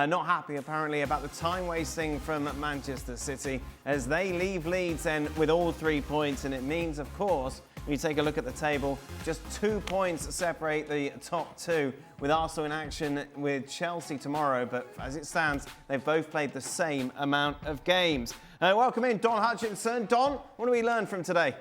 Not happy, apparently, about the time wasting from Manchester City as they leave Leeds then with all 3 points. And it means, of course, when you take a look at the table, just 2 points separate the top two, with Arsenal in action with Chelsea tomorrow. But as it stands, they've both played the same amount of games. Welcome in, Don Hutchison. Don, what do we learn from today?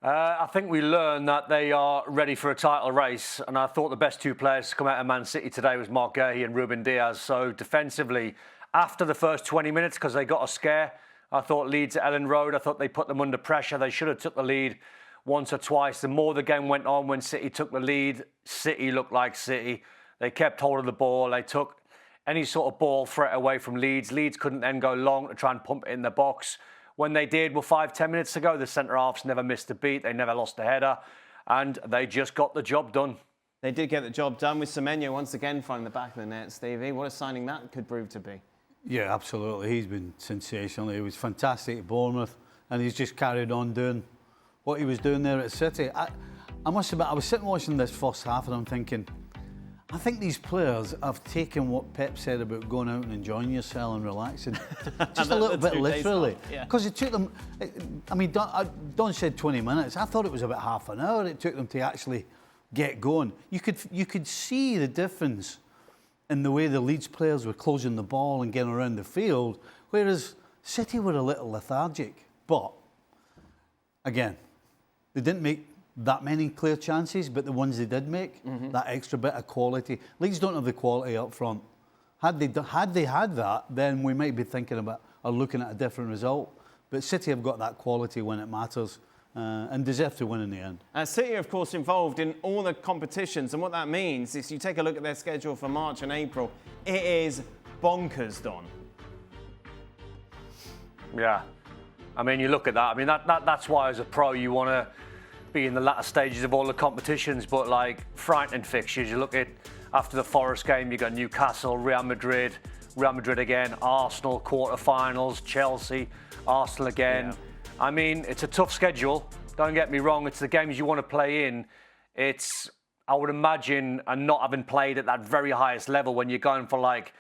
I think we learned that they are ready for a title race, and I thought the best two players to come out of Man City today was Marc Guéhi and Ruben Diaz. So defensively, after the first 20 minutes, because they got a scare, I thought Leeds at Ellen Road, I thought they put them under pressure. They should have took the lead once or twice. The more the game went on, when City took the lead, City looked like City. They kept hold of the ball. They took any sort of ball threat away from Leeds. Leeds couldn't then go long to try and pump it in the box. When they did, 5-10 minutes ago, the centre-halves never missed a beat. They never lost a header, and they just got the job done. They did get the job done with Semenyo once again finding the back of the net, Stevie. What a signing that could prove to be. Yeah, absolutely. He's been sensational. He was fantastic at Bournemouth, and he's just carried on doing what he was doing there at City. I must admit, I was sitting watching this first half, and I'm thinking, I think these players have taken what Pep said about going out and enjoying yourself and relaxing, just a little bit literally. Because it took them, I mean, Don said 20 minutes. I thought it was about half an hour it took them to actually get going. You could see the difference in the way the Leeds players were closing the ball and getting around the field, whereas City were a little lethargic. But, again, they didn't make that many clear chances, but the ones they did make, that extra bit of quality. Leeds don't have the quality up front. Had they had that, then we might be thinking about or looking at a different result. But City have got that quality when it matters and deserve to win in the end. City are, of course, involved in all the competitions, and what that means is you take a look at their schedule for March and April, it is bonkers, Don. Yeah. I mean, you look at that. I mean, that's why as a pro you want to be in the latter stages of all the competitions, but like frightening fixtures. You look at after the Forest game, you got Newcastle, Real Madrid again, Arsenal quarter-finals, Chelsea, Arsenal again. Yeah. I mean, it's a tough schedule. Don't get me wrong. It's the games you want to play in. It's, I would imagine, and not having played at that very highest level when you're going for like,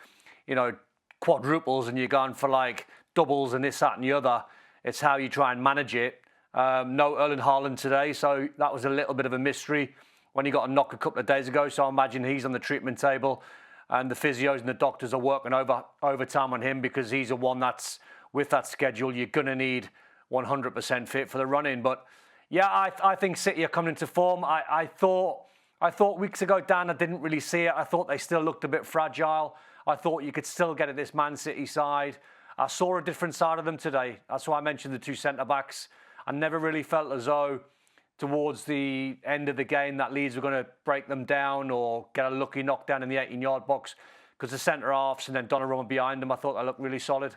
you know, quadruples and you're going for like doubles and this, that, and the other. It's how you try and manage it. No Erling Haaland today, so that was a little bit of a mystery when he got a knock a couple of days ago. So I imagine he's on the treatment table and the physios and the doctors are working overtime on him because he's the one that's, with that schedule, you're going to need 100% fit for the run-in. But yeah, I think City are coming into form. I thought weeks ago, Dan, I didn't really see it. I thought they still looked a bit fragile. I thought you could still get at this Man City side. I saw a different side of them today. That's why I mentioned the two centre-backs. I never really felt as though towards the end of the game that Leeds were going to break them down or get a lucky knockdown in the 18-yard box because the centre-halves and then Donnarumma behind them, I thought they looked really solid.